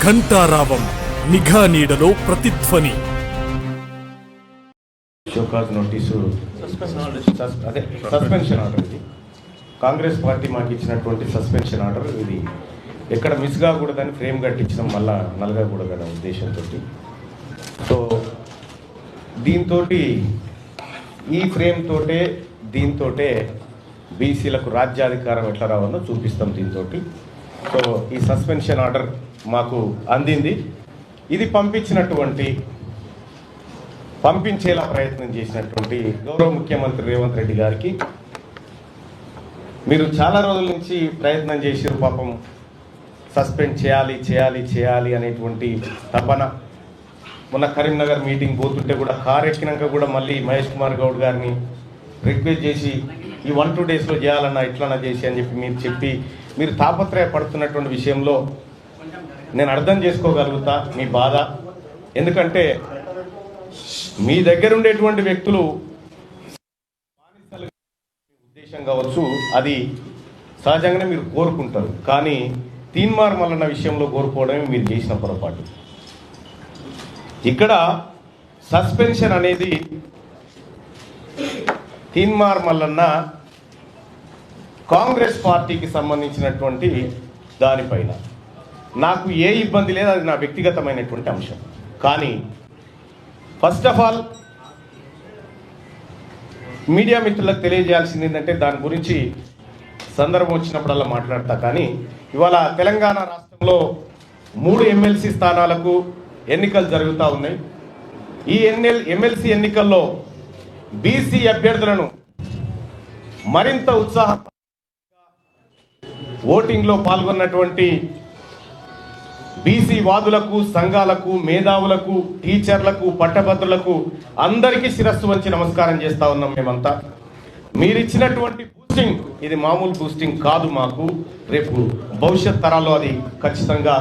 ఘంటారావం నిఘా నీడలో ప్రతిధ్వని. Show cause notice అదే సస్పెన్షన్ ఆర్డర్. ఇది కాంగ్రెస్ పార్టీ మాకు ఇచ్చినటువంటి సస్పెన్షన్ ఆర్డర్. ఇది ఎక్కడ మిస్ కాకూడదని ఫ్రేమ్ కట్టించడం మళ్ళా నలగకూడదనే ఉద్దేశంతో. సో దీంతో ఈ ఫ్రేమ్ తోటే దీంతో బీసీలకు రాజ్యాధికారం ఎట్లా రావాలో చూపిస్తాం దీంతో. సో ఈ సస్పెన్షన్ ఆర్డర్ మాకు అందింది. ఇది పంపించేలా ప్రయత్నం చేసినటువంటి గౌరవ ముఖ్యమంత్రి రేవంత్ రెడ్డి గారికి మీరు చాలా రోజుల నుంచి ప్రయత్నం చేసారు. పాపం సస్పెండ్ చేయాలి అనేటువంటి తపన. మొన్న కరీంనగర్ మీటింగ్ పోతుంటే కూడా కారు ఎక్కినాక కూడా మళ్ళీ మహేష్ కుమార్ గౌడ్ గారిని రిక్వెస్ట్ చేసి ఈ 1-2 డేస్లో చేయాలన్నా ఇట్లన్నా చేసి అని చెప్పి మీరు తాపత్రయపడుతున్నటువంటి విషయంలో నేను అర్థం చేసుకోగలుగుతా మీ బాధ. ఎందుకంటే మీ దగ్గర ఉండేటువంటి వ్యక్తులు ఉద్దేశం కావచ్చు, అది సహజంగానే మీరు కోరుకుంటారు. కానీ తీన్మార్ మల్లన్న విషయంలో కోరుకోవడమే మీరు చేసిన పొరపాటు. ఇక్కడ సస్పెన్షన్ అనేది తీన్మార్ మల్లన్న కాంగ్రెస్ పార్టీకి సంబంధించినటువంటి దానిపైన నాకు ఏ ఇబ్బంది లేదు, అది నా వ్యక్తిగతమైనటువంటి అంశం. కానీ ఫస్ట్ ఆఫ్ ఆల్ మీడియా మిత్రులకు తెలియజేయాల్సింది ఏంటంటే దాని గురించి సందర్భం వచ్చినప్పుడల్లా మాట్లాడతా. కానీ ఇవాళ తెలంగాణ రాష్ట్రంలో 3 ఎమ్మెల్సీ స్థానాలకు ఎన్నికలు జరుగుతూ ఉన్నాయి. ఈ ఎమ్మెల్సీ ఎన్నికల్లో బీసీ అభ్యర్థులను మరింత ఉత్సాహంగా ఓటింగ్లో పాల్గొన్నటువంటి బీసీ వాదులకు, సంఘాలకు, మేధావులకు, టీచర్లకు, పట్టభద్రులకు అందరికీ శిరస్సు వంచి నమస్కారం చేస్తా ఉన్నాం. మేమంతా మీరిచ్చినటువంటి బూస్టింగ్ ఇది మామూలు బూస్టింగ్ కాదు. మాకు రేపు భవిష్యత్ తరాల్లో అది ఖచ్చితంగా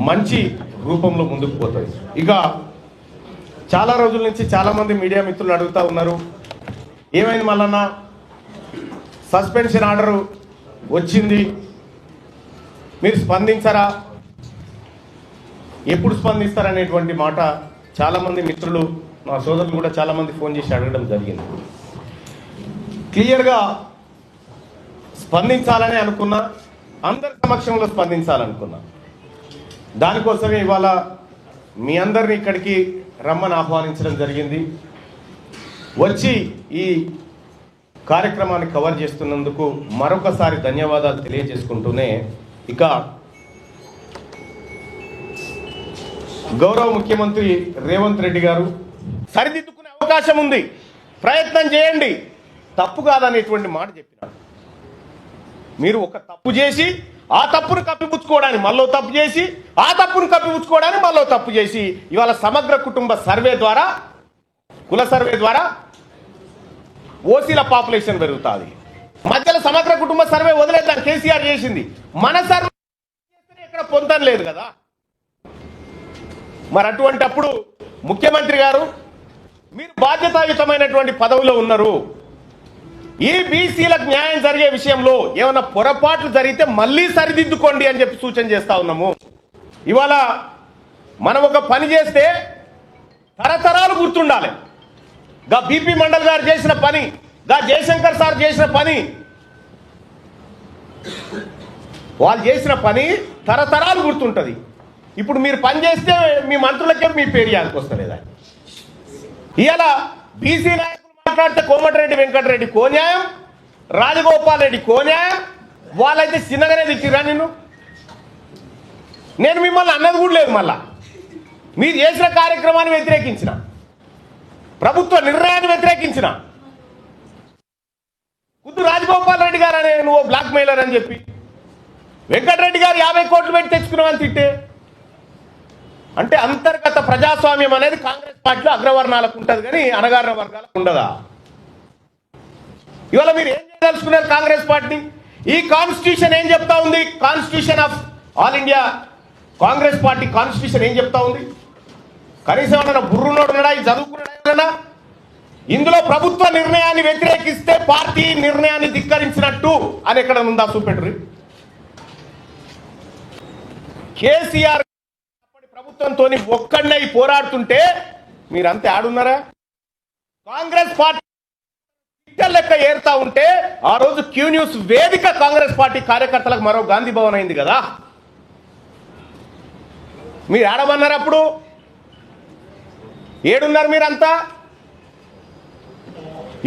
మంచి రూపంలో ముందుకు పోతుంది. ఇక చాలా రోజుల నుంచి చాలామంది మీడియా మిత్రులు అడుగుతూ ఉన్నారు, ఏమైంది మల్లన్న సస్పెన్షన్ ఆర్డర్ వచ్చింది, మీరు స్పందించరా, ఎప్పుడు స్పందిస్తారనేటువంటి మాట చాలామంది మిత్రులు, మా సోదరులు కూడా చాలామంది ఫోన్ చేసి అడగడం జరిగింది. క్లియర్గా స్పందించాలని అనుకున్నా, అందరి సమక్షంలో స్పందించాలనుకున్నా. దానికోసమే ఇవాళ మీ అందరినీ ఇక్కడికి రమ్మని ఆహ్వానించడం జరిగింది. వచ్చి ఈ కార్యక్రమాన్ని కవర్ చేస్తున్నందుకు మరొకసారి ధన్యవాదాలు తెలియజేసుకుంటూనే, ఇక గౌరవ ముఖ్యమంత్రి రేవంత్ రెడ్డి గారు సరిదిద్దుకునే అవకాశం ఉంది, ప్రయత్నం చేయండి, తప్పు కాదనేటువంటి మాట చెప్పినారు. మీరు ఒక తప్పు చేసి ఆ తప్పును కప్పిపుచ్చుకోవడానికి మళ్ళీ తప్పు చేసి, ఆ తప్పును కప్పిపుచ్చుకోవడానికి మళ్ళీ తప్పు చేసి, ఇవాళ సమగ్ర కుటుంబ సర్వే ద్వారా, కుల సర్వే ద్వారా ఓసీల పాపులేషన్ పెరుగుతుంది. మధ్యలో సమగ్ర కుటుంబ సర్వే వదిలేద్దాం, కేసీఆర్ చేసింది. మన సర్వే ఇక్కడ పొందడం లేదు కదా. మరి అటువంటప్పుడు ముఖ్యమంత్రి గారు మీరు బాధ్యతాయుతమైనటువంటి పదవిలో ఉన్నారు. ఈ బీసీలకు న్యాయం జరిగే విషయంలో ఏమైనా పొరపాట్లు జరిగితే మళ్ళీ సరిదిద్దుకోండి అని చెప్పి సూచన చేస్తా ఉన్నాము. ఇవాళ మనం ఒక పని చేస్తే తరతరాలు గుర్తుండాలి. గా బీపీ మండల్ గారు చేసిన పని, గా జయశంకర్ సార్ చేసిన పని, వాళ్ళు చేసిన పని తరతరాలు గుర్తుంటుంది. ఇప్పుడు మీరు పని చేస్తే మీ మంత్రులకే మీ పేరు యాదకొస్తలేదా? ఇవాళ బీసీ నాయకులు మాట్లాడితే కోమటిరెడ్డి వెంకటరెడ్డి కోన్యాయం, రాజగోపాల్ రెడ్డి కోన్యాయం, వాళ్ళైతే చిన్నగానే తిట్టిరా నేను మిమ్మల్ని అన్నది కూడా లేదు. మళ్ళా మీరు చేసిన కార్యక్రమాన్ని వ్యతిరేకించిన, ప్రభుత్వ నిర్ణయాన్ని వ్యతిరేకించిన, కుద్దు రాజగోపాల్ రెడ్డి గారు అనే నువ్వు బ్లాక్ మెయిలర్ అని చెప్పి, వెంకటరెడ్డి గారు 50 కోట్లు పెట్టి తెచ్చుకున్నావని తిట్టే. అంటే అంతర్గత ప్రజాస్వామ్యం అనేది కాంగ్రెస్ పార్టీలో అగ్రవర్ణాలకు ఉంటుంది కానీ అణగారిన వర్గాలకు ఉండదా? ఇవాళ మీరు ఏం చేయదలుచుకున్నారు కాంగ్రెస్ పార్టీ? ఈ కాన్స్టిట్యూషన్ ఏం చెప్తా ఉంది? Constitution of all India Congress party constitution ఏం చెప్తా ఉంది? కనీసం ఏమన్నా బుర్రునోడున్నాడా, ఈ చదువుకున్నాడా? ఇందులో ప్రభుత్వ నిర్ణయాన్ని వ్యతిరేకిస్తే పార్టీ నిర్ణయాన్ని ధిక్కరించినట్టు అని ఎక్కడ ఉందా? చూపెట్టు. కేసీఆర్ ప్రభుత్వంతో ఒక్కడై పోరాడుతుంటే మీరంతా ఆడున్నారా? కాంగ్రెస్ పార్టీ లెక్క ఏరుతా ఉంటే ఆ రోజు క్యూ న్యూస్ వేదిక కాంగ్రెస్ పార్టీ కార్యకర్తలకు మరో గాంధీ భవన్ అయింది కదా. మీరు ఆడమన్నారు, అప్పుడు ఏడున్నారు మీరంతా?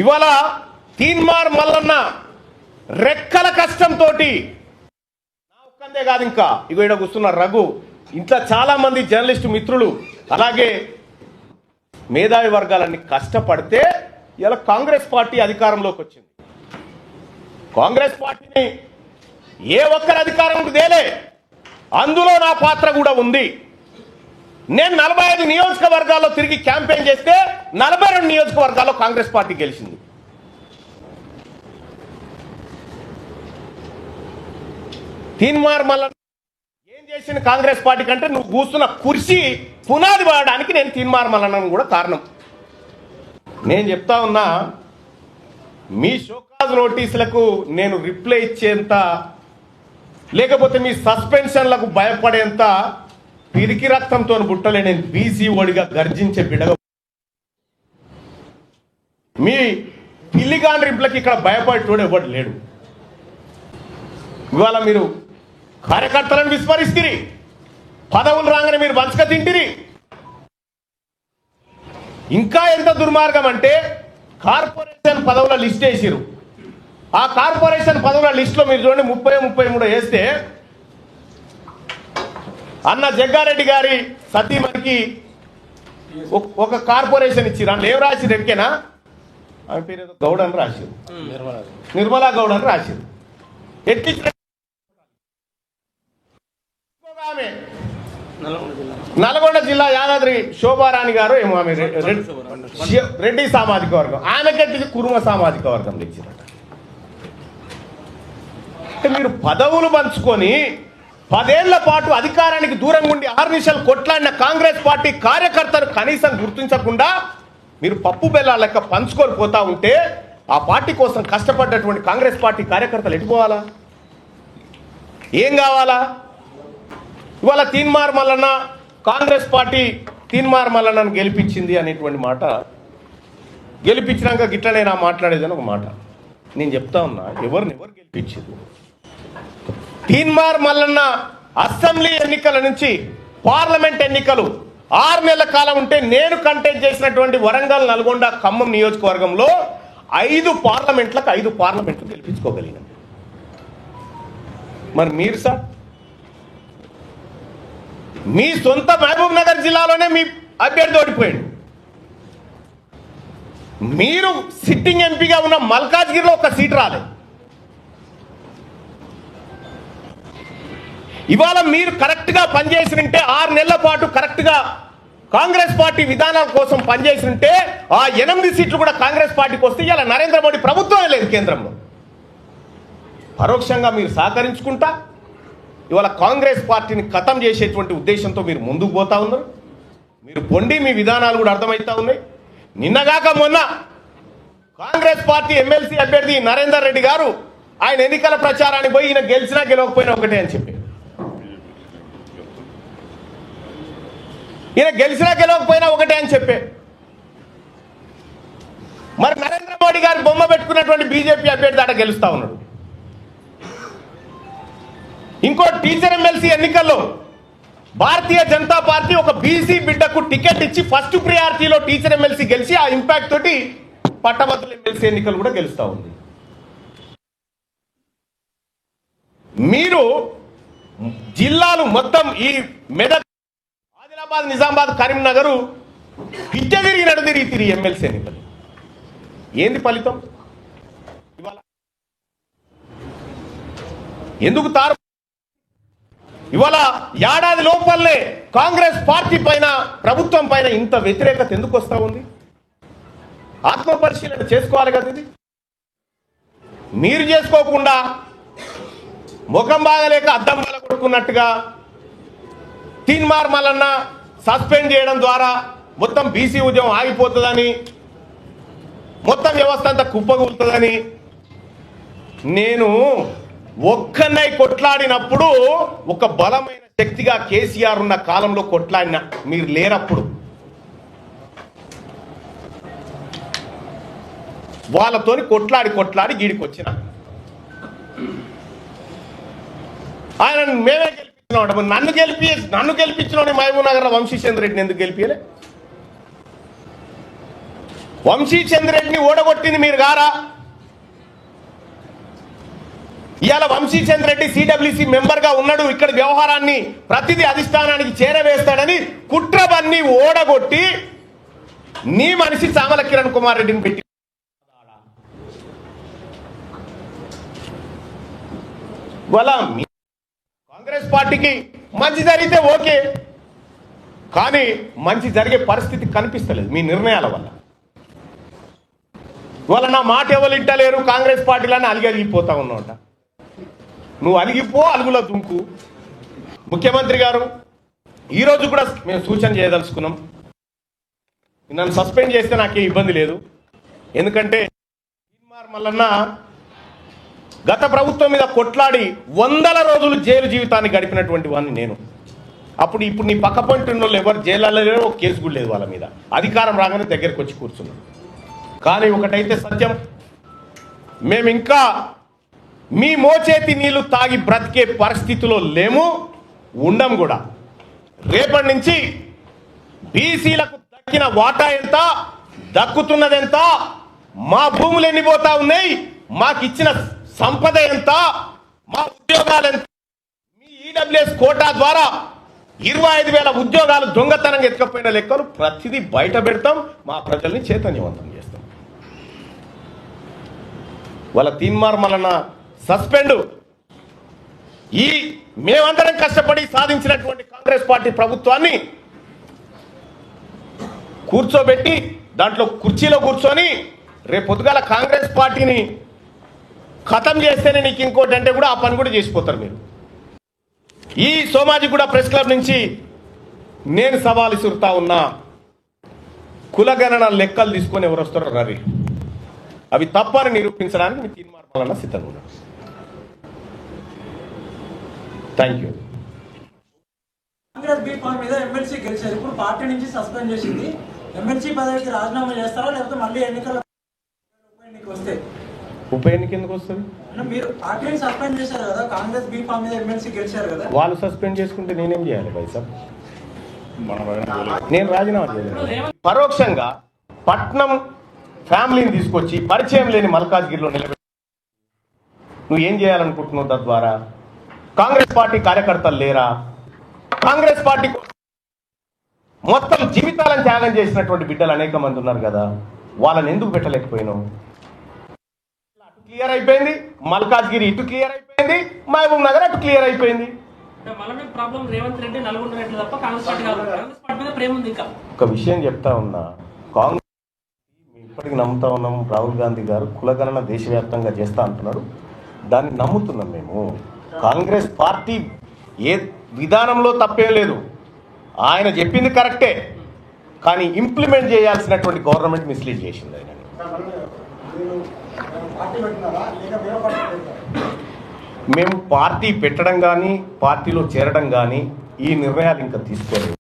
ఇవాళ తీన్మార్ మల్లన్న రెక్కల కష్టంతో నా ఒక్కందే కాదు, ఇంకా ఇగో ఇక్కడ కూర్చున్న రఘు, ఇంట్లో చాలా మంది జర్నలిస్టు మిత్రులు అలాగే మేధావి వర్గాలన్నీ కష్టపడితే ఇలా కాంగ్రెస్ పార్టీ అధికారంలోకి వచ్చింది. కాంగ్రెస్ పార్టీని ఏ ఒక్కరి అధికారంలోకి తేలే, అందులో నా పాత్ర కూడా ఉంది. నేను 45 నియోజకవర్గాల్లో తిరిగి క్యాంపెయిన్ చేస్తే 42 నియోజకవర్గాల్లో కాంగ్రెస్ పార్టీ గెలిచింది. తీన్మార్ మల్లన్న ఏం చేసింది కాంగ్రెస్ పార్టీ కంటే, నువ్వు కూర్చున్న కుర్చీ పునాది పడడానికి నేను తీన్మార్ మల్లన్నను కూడా కారణం. నేను చెప్తా ఉన్నా, మీ షోకాజ్ నోటీసులకు నేను రిప్లై ఇచ్చేంత, లేకపోతే మీ సస్పెన్షన్లకు భయపడేంత పిరికి రక్తంతో బుట్టలే నేను బీసీ ఓడిగా గర్జించే బిడగ. మీ పిల్లిగాని రింపులకి ఇక్కడ భయపడేటోడు ఎవడు లేడు. ఇవాళ మీరు కార్యకర్తలను విస్మరిస్తుంది, పదవులు రాగానే మీరు వంచక తింటిరి. ఇంకా ఎంత దుర్మార్గం అంటే, కార్పొరేషన్ పదవుల లిస్ట్ వేసిరు. ఆ కార్పొరేషన్ పదవుల లిస్టులో మీరు చూడండి 30-33 వేస్తే అన్న జగ్గారెడ్డి గారి సతీమణికి ఒక కార్పొరేషన్ ఇచ్చిరు. అందులో ఏం రాసిరు ఎక్కేనా, ఆమె పేరు ఏదో గౌడ్ అని రాసిరు, నిర్మలా గౌడ్ అని రాసిరు. ఎక్కించిన ఆమె నల్గొండ జిల్లా యాదాద్రి శోభారాణి గారు ఏమో, ఆమె రెడ్డి సామాజిక వర్గం, ఆమెకెట్టి కురుమ సామాజిక వర్గం ఇచ్చిరట. అంటే మీరు పదవులు పంచుకొని 10 ఏళ్ల పాటు అధికారానికి దూరంగా ఉండి ఆర్నిషలు కొట్లాడిన కాంగ్రెస్ పార్టీ కార్యకర్తలు కనీసం గుర్తించకుండా మీరు పప్పు బెల్లాల లెక్క పంచుకొని పోతా ఉంటే, ఆ పార్టీ కోసం కష్టపడ్డటువంటి కాంగ్రెస్ పార్టీ కార్యకర్తలు ఎటుపోవాలా? ఏం కావాలా? ఇవాళ తీన్మార్ మల్లన్న కాంగ్రెస్ పార్టీ తీన్మార్ మల్లన్నను గెలిపించింది అనేటువంటి మాట, గెలిపించినాక గిట్లనే నా మాట్లాడేదని ఒక మాట నేను చెప్తా ఉన్నా. ఎవరు గెలిపించారు? తీన్మార్ మల్లన్న అసెంబ్లీ ఎన్నికల నుంచి పార్లమెంట్ ఎన్నికలు 6 నెలల కాలం ఉంటే నేను కంటెస్ట్ చేసినటువంటి వరంగల్, నల్గొండ, ఖమ్మం నియోజకవర్గంలో 5 పార్లమెంట్లు గెలిపించుకోగలిగిన. మరి మీరు సార్, మీ సొంత మహబూబ్ నగర్ జిల్లాలోనే మీ అభ్యర్థి ఓడిపోయాడు. మీరు సిట్టింగ్ ఎంపీగా ఉన్న మల్కాజ్గిరిలో ఒక సీట్ రాలేదు. ఇవాళ మీరు కరెక్ట్గా పనిచేసినంటే 6 నెలల పాటు కరెక్ట్గా కాంగ్రెస్ పార్టీ విధానాల కోసం పనిచేసినంటే ఆ 8 సీట్లు కూడా కాంగ్రెస్ పార్టీకి వస్తే ఇలా నరేంద్ర మోడీ ప్రభుత్వమే లేదు కేంద్రంలో. పరోక్షంగా మీరు సహకరించుకుంటా ఇవాళ కాంగ్రెస్ పార్టీని ఖతం చేసేటువంటి ఉద్దేశంతో మీరు ముందుకు పోతా ఉన్నారు. మీరు పొండి, మీ విధానాలు కూడా అర్థమవుతా ఉన్నాయి. నిన్నగాక మొన్న కాంగ్రెస్ పార్టీ ఎమ్మెల్సీ అభ్యర్థి నరేందర్ రెడ్డి గారు ఆయన ఎన్నికల ప్రచారానికి పోయి ఈయన గెలిచినా గెలవకపోయినా ఒకటే అని చెప్పి, ఈయన గెలిచినా గెలవకపోయినా ఒకటే అని చెప్పే, మరి నరేంద్ర మోడీ గారు బొమ్మ పెట్టుకున్నటువంటి బీజేపీ అభ్యర్థి ఆడ గెలుస్తా ఉన్నాడు. ఇంకో టీచర్ ఎమ్మెల్సీ ఎన్నికల్లో భారతీయ జనతా పార్టీ ఒక బీసీ బిడ్డకు టికెట్ ఇచ్చి ఫస్ట్ ప్రియారిటీలో టీచర్ ఎమ్మెల్సీ గెలిచి ఆ ఇంపాక్ట్ తోటి పట్టభద్రుల ఎమ్మెల్సీ ఎన్నికలు కూడా గెలుస్తా ఉంది. మీరు జిల్లాలు మొత్తం ఈ మెదక్, ఆదిలాబాద్, నిజామాబాద్, కరీంనగర్ పిచ్చదిరిగి నడుదిరిగి ఎమ్మెల్సీ ఎన్నికలు. ఏంది ఫలితం? ఇవాళ ఎందుకు తారు? ఇవాళ ఏడాది లోపలనే కాంగ్రెస్ పార్టీ పైన, ప్రభుత్వం పైన ఇంత వ్యతిరేకత ఎందుకు వస్తూ ఉంది? ఆత్మ పరిశీలన చేసుకోవాలి కదా. ఇది మీరు చేసుకోకుండా ముఖం బాగలేక అద్దం వల్ల కొడుకున్నట్టుగా తీన్మార్ మల్లన్న సస్పెండ్ చేయడం ద్వారా మొత్తం బీసీ ఉద్యమం ఆగిపోతుందని, మొత్తం వ్యవస్థ అంతా కుప్పగూలుతుందని. నేను ఒక్కనై కొట్లాడినప్పుడు ఒక బలమైన శక్తిగా కేసీఆర్ ఉన్న కాలంలో కొట్లాడిన మీరు లేరప్పుడు. వాళ్ళతోని కొట్లాడి గీడికి వచ్చిన ఆయన మేమే గెలిపించినాం. నన్ను గెలిపించిన మహబూబ్ నగర్ వంశీచంద్ర రెడ్డిని ఎందుకు గెలిపించలే? వంశీచంద్ర రెడ్డిని ఓడగొట్టింది మీరు గారా? ఇవాళ వంశీచంద్ర రెడ్డి సిడబ్ల్యూసి మెంబర్ గా ఉన్నాడు. ఇక్కడ వ్యవహారాన్ని ప్రతిదీ అధిష్టానానికి చేరవేస్తాడని కుట్రబన్ని ఓడగొట్టి నీ మనిషి చామల కిరణ్ కుమార్ రెడ్డిని పెట్టి వాళ్ళ కాంగ్రెస్ పార్టీకి మంచి జరిగితే ఓకే, కానీ మంచి జరిగే పరిస్థితి కనిపిస్తలేదు మీ నిర్ణయాల వల్ల. వాళ్ళ నా మాట ఎవరు ఇంటలేరు కాంగ్రెస్ పార్టీలని అలిగిపోతా ఉన్నాట. నువ్వు అలిగిపో, అలుగులో దుంకు. ముఖ్యమంత్రి గారు ఈరోజు కూడా మేము సూచన చేయదలుచుకున్నాం. నన్ను సస్పెండ్ చేస్తే నాకేం ఇబ్బంది లేదు. ఎందుకంటే మల్లన్న గత ప్రభుత్వం మీద కొట్లాడి 100 రోజులు జైలు జీవితాన్ని గడిపినటువంటి వాడిని నేను. ఇప్పుడు నీ పక్క పొంటి ఉన్న వాళ్ళు ఎవరు జైల్లో లేరు, ఒక కేసు కూడా లేదు వాళ్ళ మీద. అధికారం రాగానే దగ్గరికి వచ్చి కూర్చున్నాం. కానీ ఒకటైతే సత్యం, మేము ఇంకా మీ మోచేతి నీళ్లు తాగి బ్రతికే పరిస్థితిలో లేము, ఉండం కూడా. రేపటి నుంచి బీసీలకు దక్కిన వాటా ఎంత, దక్కుతున్నదెంత, మా భూములు ఎన్ని పోతా ఉన్నాయి, మాకు ఇచ్చిన సంపద ఎంత, మా ఉద్యోగాలు ఎంత, మీ ఈడబ్ల్యూఎస్ కోటా ద్వారా 25,000 ఉద్యోగాలు దొంగతనంగా ఎత్తుకపోయిన లెక్కలు ప్రతిదీ బయట పెడతాం, మా ప్రజల్ని చైతన్యవంతం చేస్తాం. వాళ్ళ తీన్మార్ మల్లన్న సస్పెండ్, ఈ మేమందరం కష్టపడి సాధించినటువంటి కాంగ్రెస్ పార్టీ ప్రభుత్వాన్ని కూర్చోబెట్టి దాంట్లో కుర్చీలో కూర్చొని రేపు పొద్దుగాల కాంగ్రెస్ పార్టీని ఖతం చేస్తేనే నీకు ఇంకోటి అంటే కూడా ఆ పని కూడా చేసిపోతారు మీరు. ఈ సోమాజిగూడ ప్రెస్ క్లబ్ నుంచి నేను సవాలు విసురుతా ఉన్నా, కులగణన లెక్కలు తీసుకొని ఎవరు వస్తారో రవి, అవి తప్పని నిరూపించడానికి మీ తీర్మానం వలన సిద్ధంగా ఉన్నారు. Thank you. Congress B form మీద ఎమ్మెల్సీ గెలిచారు, ఇప్పుడు పార్టీ నుంచి సస్పెండ్ చేసింది. ఎమ్మెల్సీ పదవికి రాజీనామా చేస్తారా, లేకపోతే మళ్ళీ ఎన్నికల వస్తే? ఉప ఎన్నిక ఎందుకు వస్తుంది? మీరు పార్టీని సస్పెండ్ చేశారు కదా, కాంగ్రెస్ బీ ఫామ్ మీద ఎమ్మెల్సీ గెలిచారు కదా. వాళ్ళు సస్పెండ్ చేసుకుంటే నేనేం చేయాలి భాయ్ సాబ్? నేను రాజీనామా చేయలేదు. పరోక్షంగా పట్నం ఫ్యామిలీని తీసుకొచ్చి పరిచయం లేని మల్కాజ్గిరిలో నిలబెట్టి నువ్వు ఏం చేయాలనుకుంటున్నావు? తద్వారా కాంగ్రెస్ పార్టీ కార్యకర్తలు లేరా? కాంగ్రెస్ పార్టీ మొత్తం జీవితాలను త్యాగం చేసినటువంటి బిడ్డలు అనేక మంది ఉన్నారు కదా, వాళ్ళని ఎందుకు పెట్టలేకపోయినావు? అటు క్లియర్ అయిపోయింది, మల్కాజ్గిరి ఇటు క్లియర్ అయిపోయింది, మహబూబ్ నగర్ అటు క్లియర్ అయిపోయింది. ఒక విషయం చెప్తా ఉన్నా, కాంగ్రెస్ ఇప్పటికి నమ్ముతా ఉన్నాం, రాహుల్ గాంధీ గారు కులగణన దేశవ్యాప్తంగా చేస్తా అంటున్నారు, దాన్ని నమ్ముతున్నాం మేము. కాంగ్రెస్ పార్టీ ఏ విధానంలో తప్పేం లేదు, ఆయన చెప్పింది కరెక్టే, కానీ ఇంప్లిమెంట్ చేయాల్సినటువంటి గవర్నమెంట్ మిస్లీడ్ చేసింది ఆయన. మేము పార్టీ పెట్టడం కానీ పార్టీలో చేరడం కానీ ఈ నిర్ణయాలు ఇంకా తీసుకోలేదు.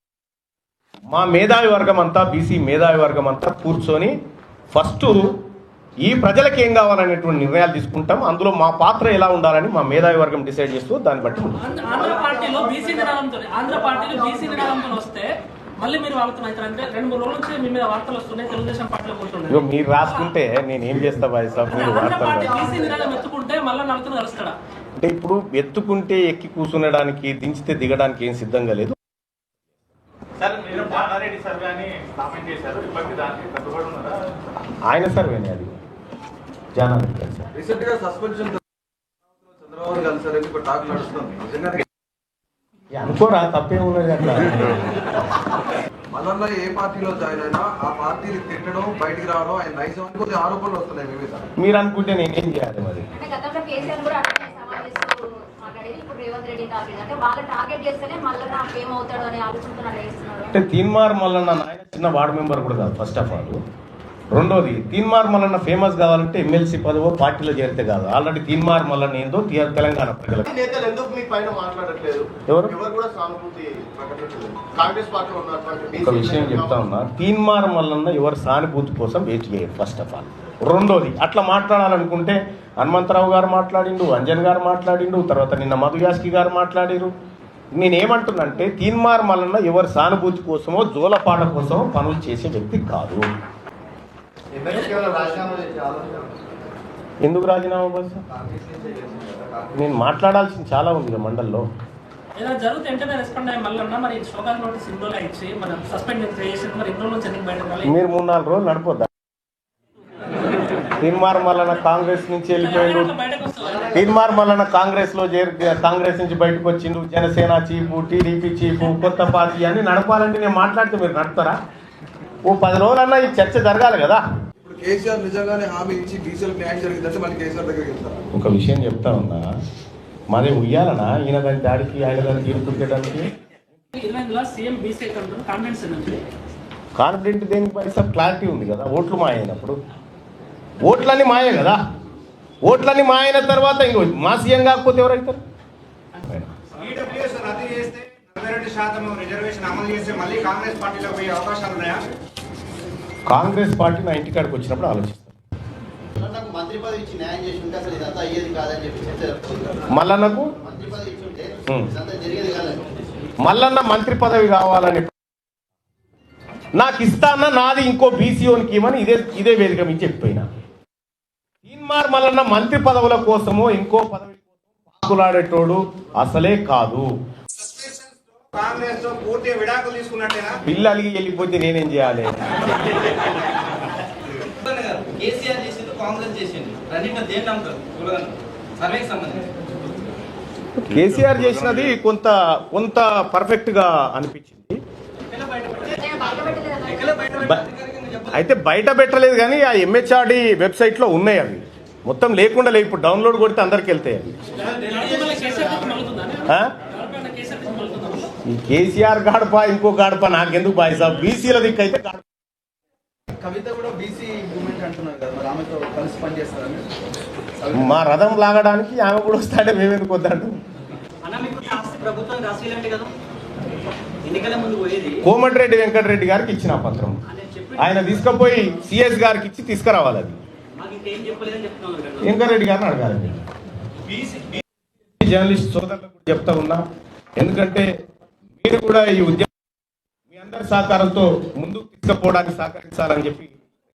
మా మేధావి వర్గం అంతా, బీసీ మేధావి వర్గం అంతా కూర్చొని ఫస్ట్ ఈ ప్రజలకు ఏం కావాలనేటువంటి నిర్ణయాలు తీసుకుంటాం. అందులో మా పాత్ర ఎలా ఉండాలని మా మేధావి వర్గం డిసైడ్ చేస్తూ దాన్ని బట్టి ఆంధ్ర పార్టీలో బీసీ నినాదంతో వస్తే మళ్ళీ మీరు వాడుతున్నారు అంటే 2-3 రోజుల నుంచి మీ మీద వార్తలు వస్తున్నాయి, తెలుగుదేశం పార్టీలో కూర్చున్నారు. మీరు రాసుకుంటే నేను ఏం చేస్తా బాయ్ సాబ్? మీరు బీసీ నినాదం ఎత్తుకుంటే మళ్ళీ నలుగురు కలుస్తాడా? అంటే ఇప్పుడు ఎత్తుకుంటే ఎక్కి కూర్చునడానికి, దించితే దిగడానికి ఏం సిద్ధంగా లేదు. ఆయన సర్వేనే అది అనుకోరా, తప్పేమున్నది అట్లా. మళ్ళా ఏ పార్టీలో జాయిన్ అయినా ఆ పార్టీని తిట్టడం, బయటికి రావడం, ఆయన నైజానికి కొద్దిగా ఆరోపణలు వస్తున్నాయి మీ మీద. మీరు అనుకుంటే నేనేం చేయాలి మరి? అంటే తీన్మార్ మల్లన్న నాయన చిన్న వార్డు మెంబర్ కూడా కాదు. ఫస్ట్ ఆఫ్ ఆల్ రెండోది తీన్మార్ మల్లన్న ఫేమస్ కావాలంటే ఎమ్మెల్సీ పదవో పార్టీలో చేరితే కాదు. ఆల్రెడీ తీన్మార్ మల్లన్న ఏందో తెలంగాణ ప్రజలకు. నేతలు ఎందుకు మీ పైన మాట్లాడట్లేదు? ఎవరు కూడా సానుభూతి ప్రకటించలేదు. కాంగ్రెస్ పార్టీలో ఉన్నటువంటి ఒక విషయం చెప్తా ఉన్నా, తీన్మార్ మల్లన్న ఎవరు సానుభూతి కోసం వెయిట్ చేయరు ఫస్ట్ ఆఫ్ ఆల్. రెండోది అట్లా మాట్లాడాలనుకుంటే హనుమంతరావు గారు మాట్లాడిండు, అంజన్ గారు మాట్లాడిండు, తర్వాత నిన్న మధుయాస్కి గారు మాట్లాడిరు. నేనేమంటున్నంటే తీన్మార్ మల్లన్న ఎవరు సానుభూతి కోసమో జోలపాట కోసమో పనులు చేసే వ్యక్తి కాదు. ఎందుకు రాజీనామా కోసం? నేను మాట్లాడాల్సింది చాలా ఉంది కదా మండల్లో. ఏదైనా జరిగితే వెంటనే రెస్పాండ్ అయ్యి మళ్ళీ మరి షోకాజ్ నోటీస్ ఇన్ని రోజులు ఇచ్చి మనం సస్పెండ్ చేసి మరి ఇన్ని రోజుల నుంచి ఎందుకు బయటకు మీరు 3-4 రోజులు నడిపోద్దా? తీన్మార్ మల్లన్న కాంగ్రెస్ నుంచి వెళ్ళిపోయాడు. బయటకు వస్తుంది. తీన్మార్ మల్లన్న కాంగ్రెస్ నుంచి బయటకు వచ్చిండు. జనసేన చీఫ్, టీడీపీ చీఫ్, కొత్త పార్టీ అన్ని నడపాలంటే నేను మాట్లాడితే మీరు నడుపుతారా? ఓ 10 రోజులన్నా ఈ చర్చ జరగాలి కదా. ఇప్పుడు కేసీఆర్ నిజంగానే హామీ ఇచ్చి బీసీలకు న్యాయం జరిగిందంటే మళ్ళీ కేసీఆర్ దగ్గరికి వెళ్తారు. ఒక విషయం చెప్తా ఉన్నా, మాదే ఉయ్యాలనా ఈయన దాని దాడికి ఆయన దాన్ని తీర్పుకెళ్ళడానికి? 20 సీఎం బీసీ కాన్ఫిడెన్స్ ఉంది. కాన్ఫిడెంట్ దేనికి పైసా క్లారిటీ ఉంది కదా. ఓట్లు మాయ అయినప్పుడు ఓట్లన్నీ మాయే కదా. ఓట్లన్నీ మాయ అయిన తర్వాత ఇంకో మా సీఎం కాకపోతే ఎవరైతారు? ఈడబ్ల్యూఎస్ రద్దు చేస్తే 42% రిజర్వేషన్ అమలు చేస్తే మళ్ళీ కాంగ్రెస్ పార్టీలో పోయే అవకాశాలు ఉన్నాయా? కాంగ్రెస్ పార్టీ నా ఇంటికాడికి వచ్చినప్పుడు ఆలోచిస్తాను. నాకు మంత్రి పదవి ఇచ్చి న్యాయం చేసి ఉంటే అసలు ఇదంతా అయ్యేది కాదని చెప్పి చర్చ జరుగుతుంది. మల్లన్నకు మంత్రి పదవి ఇచ్చి ఉంటే ఇదంతా జరిగేది కాదని. మల్లన్న మంత్రి పదవి కావాలని నాకు ఇస్తాన్న నాది ఇంకో బీసీఓనికి ఇవ్వని ఇదే వేదిక మీద చెప్పిపోయినా. తీన్మార్ మల్లన్న మంత్రి పదవుల కోసమో ఇంకో పదవి కోసం పాకులాడేటోడు అసలే కాదు. కాంగ్రెస్ తో పూర్తిగా విడాకులు తీసుకున్నట్టేనా? పిల్లలకి వెళ్ళిపోతే నేనేం చేయాలి? కేసీఆర్ చేసింది, కాంగ్రెస్ చేసింది, రెండింటిలో దేన్ని నమ్ముతారు? సర్వేకి సంబంధించి కేసీఆర్ చేసినది కొంత పర్ఫెక్ట్ గా అనిపించింది. అయితే బయట పెట్టలేదు కానీ ఆ ఎంహెచ్ఆర్డి వెబ్సైట్ లో ఉన్నాయి అవి. మొత్తం లేకుండా లేదు. ఇప్పుడు డౌన్లోడ్ కొడితే అందరికి వెళ్తాయి అవి. ఈ కేసీఆర్ గడప ఇంకో గడప నాకెందుకు బాయ్ సాబ్? బీసీల దిక్కు అయితే కవిత కూడా బీసీ మూవ్మెంట్ అంటున్నారు కదా, మరి ఆమెతో కలిసి పనిచేస్తారని. మా రథం లాగడానికి ఆమె కూడా వస్తాడే, మేమెందుకు వద్దంటాం? ప్రభుత్వం రాసేయాలంటే కదా ఎన్నికల ముందు పోయేది. కోమటిరెడ్డి వెంకటరెడ్డి గారికి ఇచ్చిన పత్రం ఆయన తీసుకుపోయి సిఎస్ గారికి ఇచ్చి తీసుకురావాలి. అది మాకు ఇంకేం చెప్పలేదని చెప్తున్నారు. వెంకటరెడ్డి గారిని అడగాలి. జర్నలిస్ట్ సోదరులకు చెప్తా ఉన్నా, ఎందుకంటే మీరు కూడా ఈ ఉద్యమం మీ అందరి సహకారంతో ముందుకు తీసుకుపోవడానికి సహకరించాలని చెప్పి